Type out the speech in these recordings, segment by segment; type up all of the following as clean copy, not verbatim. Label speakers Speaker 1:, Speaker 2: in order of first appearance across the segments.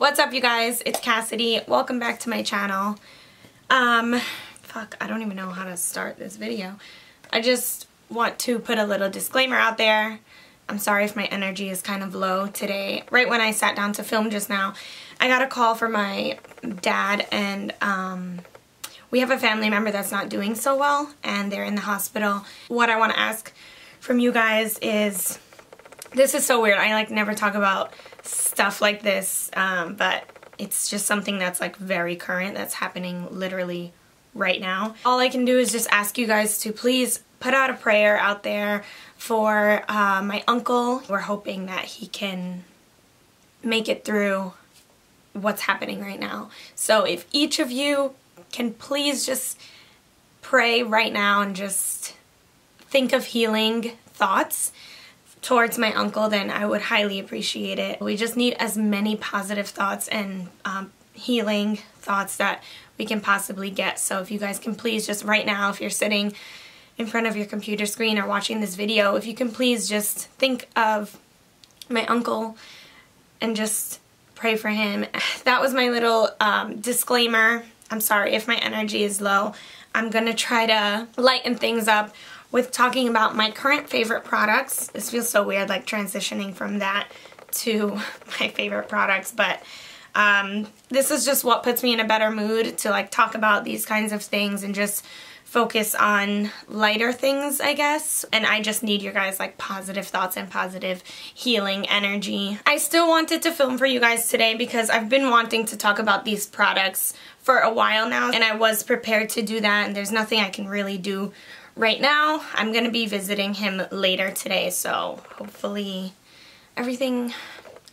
Speaker 1: What's up, you guys? It's Cassidy. Welcome back to my channel. Fuck, I don't even know how to start this video. I just want to put a little disclaimer out there. I'm sorry if my energy is kind of low today. Right when I sat down to film just now, I got a call from my dad, and we have a family member that's not doing so well, and they're in the hospital. What I want to ask from you guys is, this is so weird. I like never talk about stuff like this, but it's just something that's like very current, that's happening literally right now. All I can do is just ask you guys to please put out a prayer out there for my uncle. We're hoping that he can make it through what's happening right now. So if each of you can please just pray right now and just think of healing thoughts towards my uncle, then I would highly appreciate it. We just need as many positive thoughts and healing thoughts that we can possibly get. So if you guys can please just right now, if you're sitting in front of your computer screen or watching this video, if you can please just think of my uncle and just pray for him. That was my little disclaimer. I'm sorry if my energy is low. I'm gonna try to lighten things up with talking about my current favorite products. This feels so weird, like transitioning from that to my favorite products, but this is just what puts me in a better mood to like talk about these kinds of things and just focus on lighter things, I guess. And I just need your guys like positive thoughts and positive healing energy. I still wanted to film for you guys today because I've been wanting to talk about these products for a while now, and I was prepared to do that, and there's nothing I can really do right now. I'm gonna be visiting him later today, so hopefully everything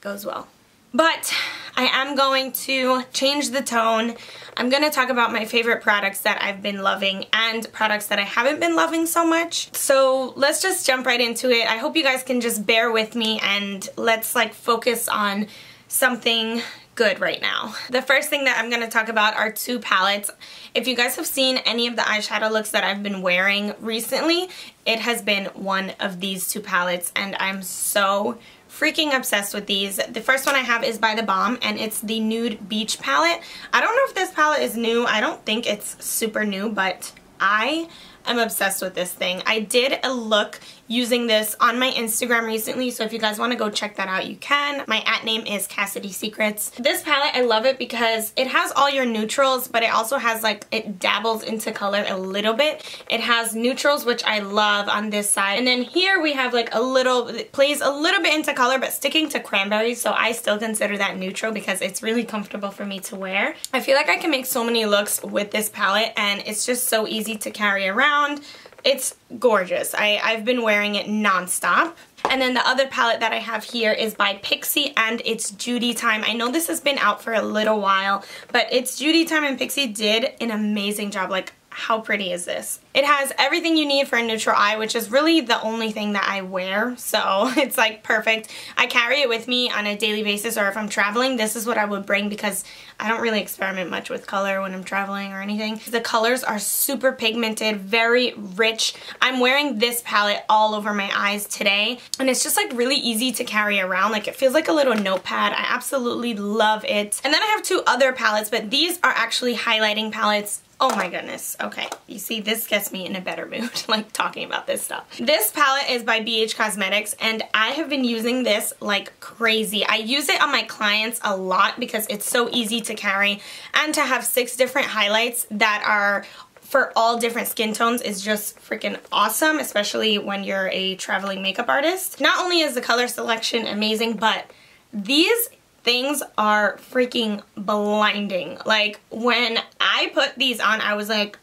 Speaker 1: goes well. But I am going to change the tone. I'm gonna talk about my favorite products that I've been loving and products that I haven't been loving so much. So let's just jump right into it. I hope you guys can just bear with me and let's like focus on something good right now. The first thing that I'm going to talk about are two palettes. If you guys have seen any of the eyeshadow looks that I've been wearing recently, it has been one of these two palettes, and I'm so freaking obsessed with these. The first one I have is by the Balm, and it's the Nude Beach palette. I don't know if this palette is new. I don't think it's super new, but I am obsessed with this thing. I did a look using this on my Instagram recently, so if you guys want to go check that out, you can. My @ is CassidySecrets. This palette, I love it because it has all your neutrals, but it also has like, it dabbles into color a little bit. It has neutrals, which I love on this side, and then here we have like a little, it plays a little bit into color, but sticking to cranberry, so I still consider that neutral because it's really comfortable for me to wear. I feel like I can make so many looks with this palette, and it's just so easy to carry around. It's gorgeous. I've been wearing it non-stop. And then the other palette that I have here is by Pixi, and it's Judytime. I know this has been out for a little while, but it's Judytime, and Pixi did an amazing job. Like, how pretty is this? It has everything you need for a neutral eye, which is really the only thing that I wear, so it's like perfect. I carry it with me on a daily basis, or if I'm traveling, this is what I would bring because I don't really experiment much with color when I'm traveling or anything. The colors are super pigmented, very rich. I'm wearing this palette all over my eyes today, and it's just like really easy to carry around. Like, it feels like a little notepad. I absolutely love it. And then I have two other palettes, but these are actually highlighting palettes. Oh my goodness. Okay, you see, this gets me in a better mood, like talking about this stuff. This palette is by BH Cosmetics, and I have been using this like crazy. I use it on my clients a lot because it's so easy to carry, and to have 6 different highlights that are for all different skin tones is just freaking awesome, especially when you're a traveling makeup artist. Not only is the color selection amazing, but these things are freaking blinding. Like, when I put these on, I was like,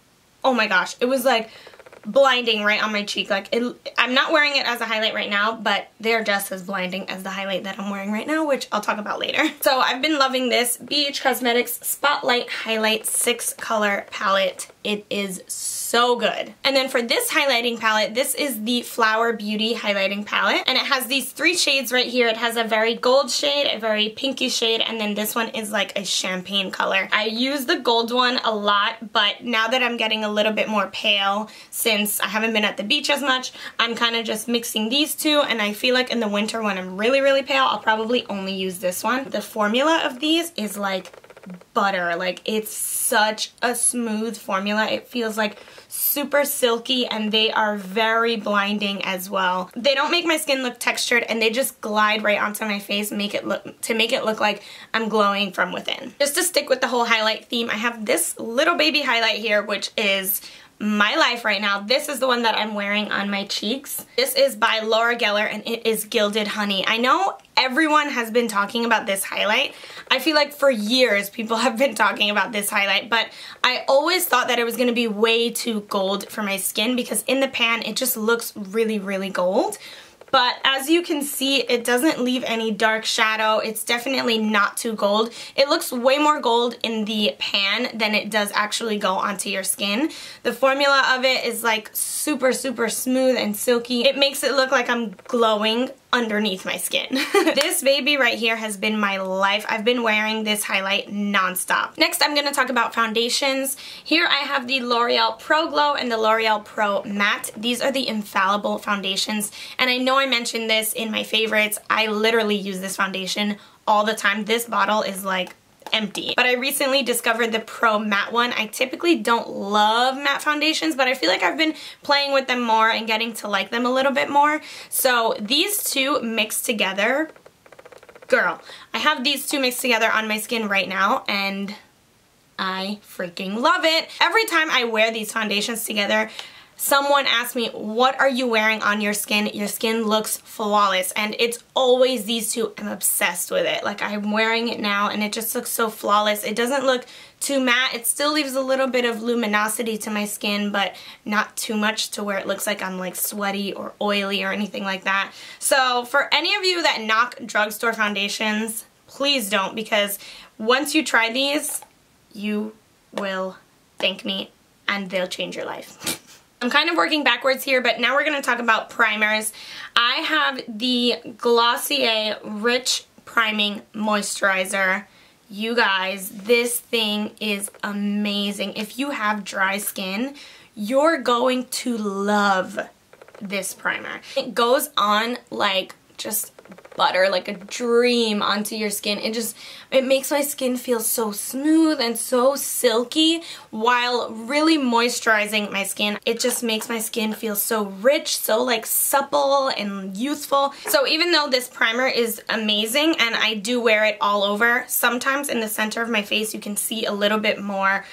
Speaker 1: oh my gosh, it was like blinding right on my cheek. Like, I'm not wearing it as a highlight right now, but they're just as blinding as the highlight that I'm wearing right now, which I'll talk about later. So I've been loving this BH Cosmetics Spotlight Highlight 6 color palette. It is so good. And then for this highlighting palette, this is the Flower Beauty highlighting palette, and it has these 3 shades right here. It has a very gold shade, a very pinky shade, and then this one is like a champagne color. I use the gold one a lot, but now that I'm getting a little bit more pale since since I haven't been at the beach as much, I'm kind of just mixing these two, and I feel like in the winter when I'm really, really pale, I'll probably only use this one. The formula of these is like butter. Like, it's such a smooth formula. It feels like super silky, and they are very blinding as well. They don't make my skin look textured, and they just glide right onto my face, make it look like I'm glowing from within. Just to stick with the whole highlight theme, I have this little baby highlight here, which is my life right now. This is the one that I'm wearing on my cheeks. This is by Laura Geller, and it is Gilded Honey. I know everyone has been talking about this highlight. I feel like for years people have been talking about this highlight, but I always thought that it was going to be way too gold for my skin because in the pan it just looks really, really gold. But as you can see, it doesn't leave any dark shadow. It's definitely not too gold. It looks way more gold in the pan than it does actually go onto your skin. The formula of it is like super, super smooth and silky. It makes it look like I'm glowing underneath my skin. This baby right here has been my life. I've been wearing this highlight nonstop. Next, I'm going to talk about foundations. Here I have the L'Oreal Pro Glow and the L'Oreal Pro Matte. These are the Infallible foundations, and I know I mentioned this in my favorites. I literally use this foundation all the time. This bottle is like empty. But I recently discovered the Pro Matte one. I typically don't love matte foundations, but I feel like I've been playing with them more and getting to like them a little bit more. So these two mixed together, girl, I have these two mixed together on my skin right now, and I freaking love it. Every time I wear these foundations together, someone asks me, what are you wearing on your skin? Your skin looks flawless. And it's always these two. I'm obsessed with it. Like, I'm wearing it now and it just looks so flawless. It doesn't look too matte. It still leaves a little bit of luminosity to my skin, but not too much to where it looks like I'm like sweaty or oily or anything like that. So for any of you that knock drugstore foundations, please don't, because once you try these, you will thank me and they'll change your life. I'm kind of working backwards here, but now we're going to talk about primers. I have the Glossier Rich Priming Moisturizer. You guys, this thing is amazing. If you have dry skin, you're going to love this primer. It goes on like just butter, like a dream onto your skin. It makes my skin feel so smooth and so silky while really moisturizing my skin. It just makes my skin feel so rich, so like supple and youthful. So even though this primer is amazing and I do wear it all over, sometimes in the center of my face you can see a little bit more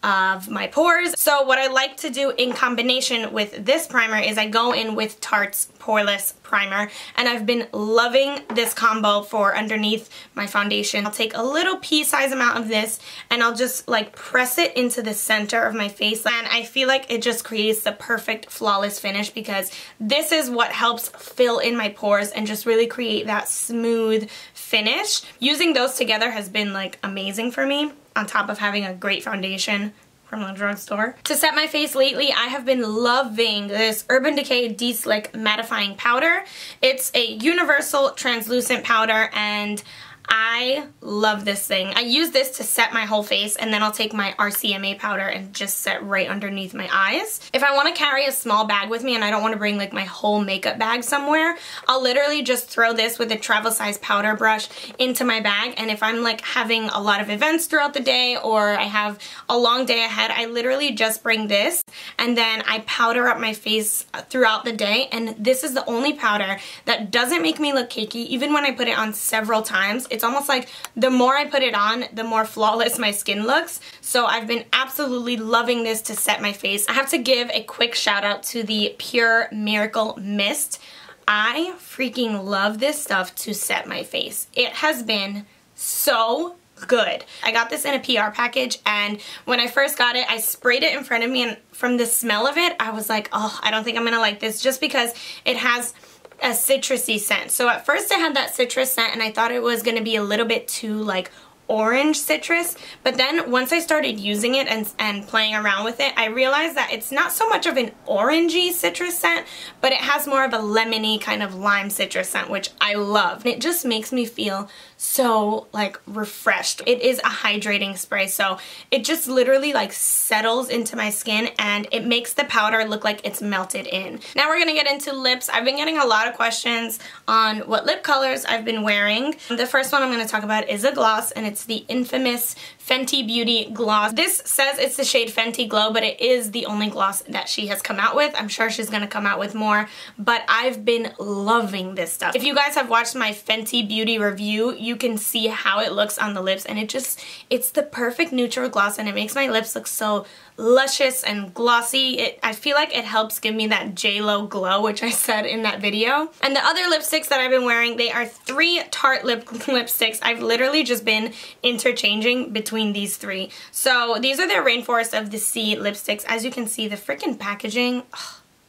Speaker 1: of my pores. So what I like to do in combination with this primer is I go in with Tarte's Poreless primer, and I've been loving this combo for underneath my foundation. I'll take a little pea-sized amount of this and I'll just like press it into the center of my face, and I feel like it just creates the perfect flawless finish because this is what helps fill in my pores and just really create that smooth finish. Using those together has been like amazing for me, on top of having a great foundation from the drugstore. To set my face lately, I have been loving this Urban Decay Deslick Mattifying Powder. It's a universal translucent powder, and I love this thing. I use this to set my whole face, and then I'll take my RCMA powder and just set right underneath my eyes. If I want to carry a small bag with me and I don't want to bring like my whole makeup bag somewhere, I'll literally just throw this with a travel size powder brush into my bag, and if I'm like having a lot of events throughout the day or I have a long day ahead, I literally just bring this and then I powder up my face throughout the day, and this is the only powder that doesn't make me look cakey even when I put it on several times. It's almost like the more I put it on, the more flawless my skin looks. So I've been absolutely loving this to set my face. I have to give a quick shout out to the Pure Miracle Mist. I freaking love this stuff to set my face. It has been so good. I got this in a PR package, and when I first got it, I sprayed it in front of me, and from the smell of it, I was like, oh, I don't think I'm gonna like this, just because it has a citrusy scent. So at first I had that citrus scent and I thought it was going to be a little bit too like orange citrus, but then once I started using it and playing around with it, I realized that it's not so much of an orangey citrus scent, but it has more of a lemony kind of lime citrus scent, which I love. And it just makes me feel so like refreshed. It is a hydrating spray, so it just literally like settles into my skin and it makes the powder look like it's melted in. Now we're gonna get into lips. I've been getting a lot of questions on what lip colors I've been wearing. The first one I'm gonna talk about is a gloss, and it's the infamous Fenty Beauty gloss. This says it's the shade Fenty Glow, but it is the only gloss that she has come out with. I'm sure she's gonna come out with more, but I've been loving this stuff. If you guys have watched my Fenty Beauty review, you can see how it looks on the lips, and it's the perfect neutral gloss, and it makes my lips look so luscious and glossy. I feel like it helps give me that J-Lo glow, which I said in that video. And the other lipsticks that I've been wearing, they are 3 Tarte lipsticks. I've literally just been interchanging between these 3. So these are the Rainforest of the Sea lipsticks. As you can see, the freaking packaging,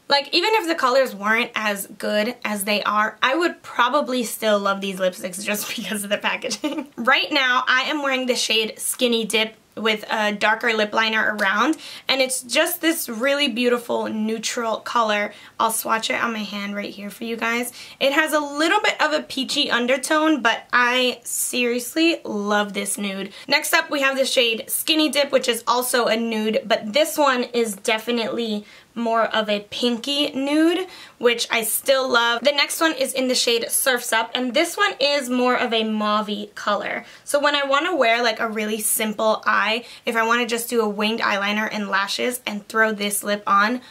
Speaker 1: like, even if the colors weren't as good as they are, I would probably still love these lipsticks just because of the packaging. Right now, I am wearing the shade Skinny Dip with a darker lip liner around, and it's just this really beautiful neutral color. I'll swatch it on my hand right here for you guys. It has a little bit of a peachy undertone, but I seriously love this nude. Next up, we have the shade Skinny Dip, which is also a nude, but this one is definitely more of a pinky nude, which I still love. The next one is in the shade Surf's Up, and this one is more of a mauve-y color. So when I want to wear like a really simple eye, if I want to just do a winged eyeliner and lashes and throw this lip on,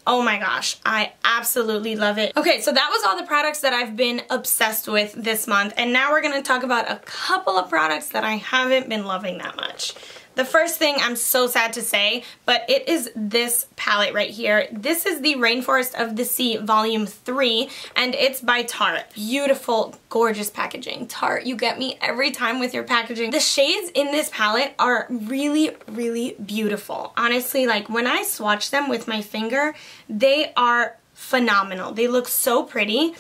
Speaker 1: oh my gosh, I absolutely love it. Okay, so that was all the products that I've been obsessed with this month, and now we're going to talk about a couple of products that I haven't been loving that much. The first thing, I'm so sad to say, but it is this palette right here. This is the Rainforest of the Sea Volume 3, and it's by Tarte. Beautiful, gorgeous packaging. Tarte, you get me every time with your packaging. The shades in this palette are really, really beautiful. Honestly, like when I swatch them with my finger, they are phenomenal. They look so pretty.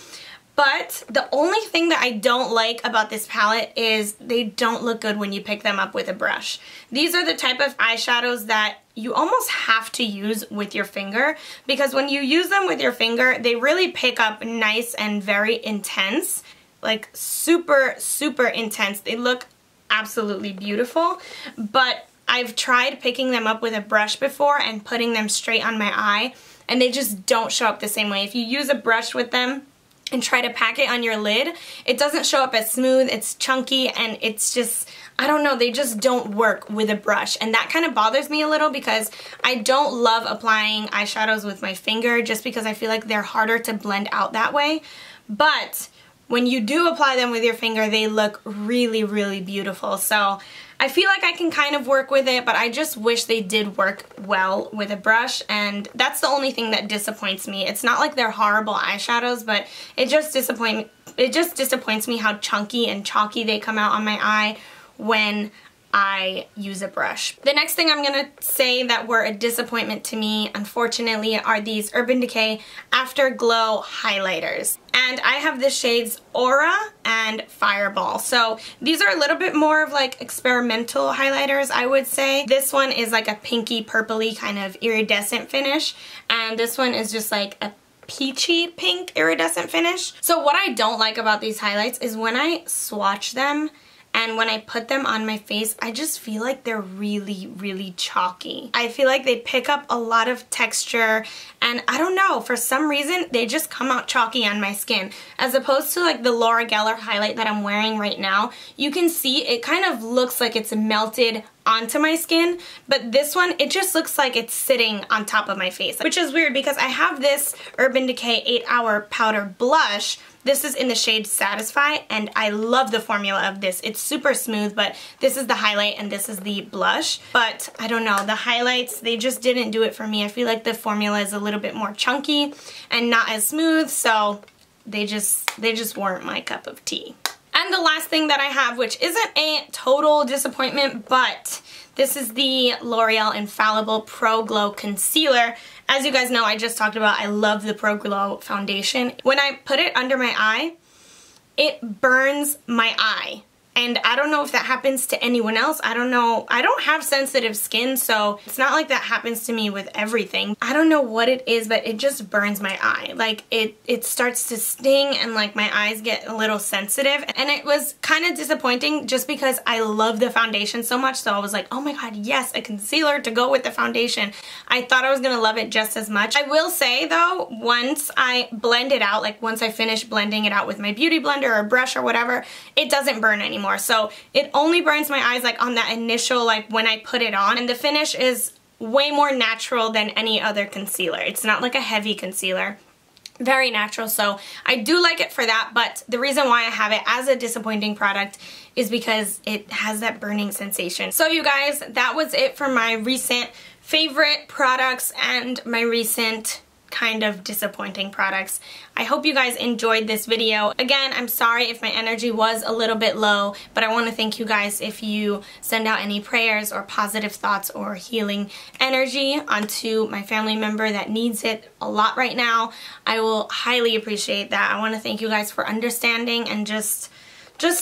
Speaker 1: But the only thing that I don't like about this palette is they don't look good when you pick them up with a brush. These are the type of eyeshadows that you almost have to use with your finger, because when you use them with your finger, they really pick up nice and very intense, like super, super intense. They look absolutely beautiful, but I've tried picking them up with a brush before and putting them straight on my eye, and they just don't show up the same way. If you use a brush with them and try to pack it on your lid, it doesn't show up as smooth, it's chunky, and it's just, I don't know, they just don't work with a brush. And that kind of bothers me a little because I don't love applying eyeshadows with my finger just because I feel like they're harder to blend out that way. But when you do apply them with your finger, they look really, really beautiful. So I feel like I can kind of work with it, but I just wish they did work well with a brush, and that's the only thing that disappoints me. It's not like they're horrible eyeshadows, but it just disappoints me how chunky and chalky they come out on my eye when I use a brush. The next thing I'm gonna say that were a disappointment to me, unfortunately, are these Urban Decay Afterglow highlighters. And I have the shades Aura and Fireball. So these are a little bit more of like experimental highlighters, I would say. This one is like a pinky purpley kind of iridescent finish, and this one is just like a peachy pink iridescent finish. So what I don't like about these highlights is when I swatch them and when I put them on my face, I just feel like they're really, really chalky. I feel like they pick up a lot of texture, and I don't know, for some reason, they just come out chalky on my skin. As opposed to like the Laura Geller highlight that I'm wearing right now, you can see it kind of looks like it's melted onto my skin, but this one, it just looks like it's sitting on top of my face, which is weird because I have this Urban Decay 8 Hour Powder Blush. This is in the shade Satisfy, and I love the formula of this. It's super smooth, but this is the highlight and this is the blush. But I don't know, the highlights, they just didn't do it for me. I feel like the formula is a little bit more chunky and not as smooth, so they just weren't my cup of tea. And the last thing that I have, which isn't a total disappointment, but this is the L'Oreal Infallible Pro Glow Concealer. As you guys know, I just talked about, I love the Pro Glow foundation. When I put it under my eye, it burns my eye. And I don't know if that happens to anyone else. I don't know. I don't have sensitive skin, so it's not like that happens to me with everything. I don't know what it is, but it just burns my eye. Like it starts to sting and like my eyes get a little sensitive. And it was kind of disappointing just because I love the foundation so much. So I was like, oh my god, yes, a concealer to go with the foundation. I thought I was gonna love it just as much. I will say though, once I blend it out, like once I finish blending it out with my beauty blender or brush or whatever, it doesn't burn anymore. So it only burns my eyes like on that initial, like when I put it on, and the finish is way more natural than any other concealer. It's not like a heavy concealer. Very natural, so I do like it for that, but the reason why I have it as a disappointing product is because it has that burning sensation. So you guys, that was it for my recent favorite products and my recent kind of disappointing products. I hope you guys enjoyed this video. Again, I'm sorry if my energy was a little bit low, but I want to thank you guys if you send out any prayers or positive thoughts or healing energy onto my family member that needs it a lot right now. I will highly appreciate that. I want to thank you guys for understanding and just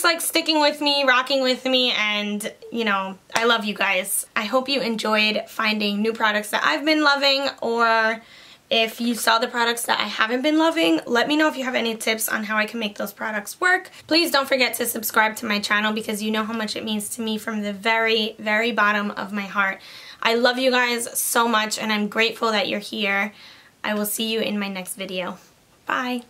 Speaker 1: like sticking with me, rocking with me, and you know, I love you guys. I hope you enjoyed finding new products that I've been loving, or if you saw the products that I haven't been loving, let me know if you have any tips on how I can make those products work. Please don't forget to subscribe to my channel because you know how much it means to me from the very, very bottom of my heart. I love you guys so much and I'm grateful that you're here. I will see you in my next video. Bye.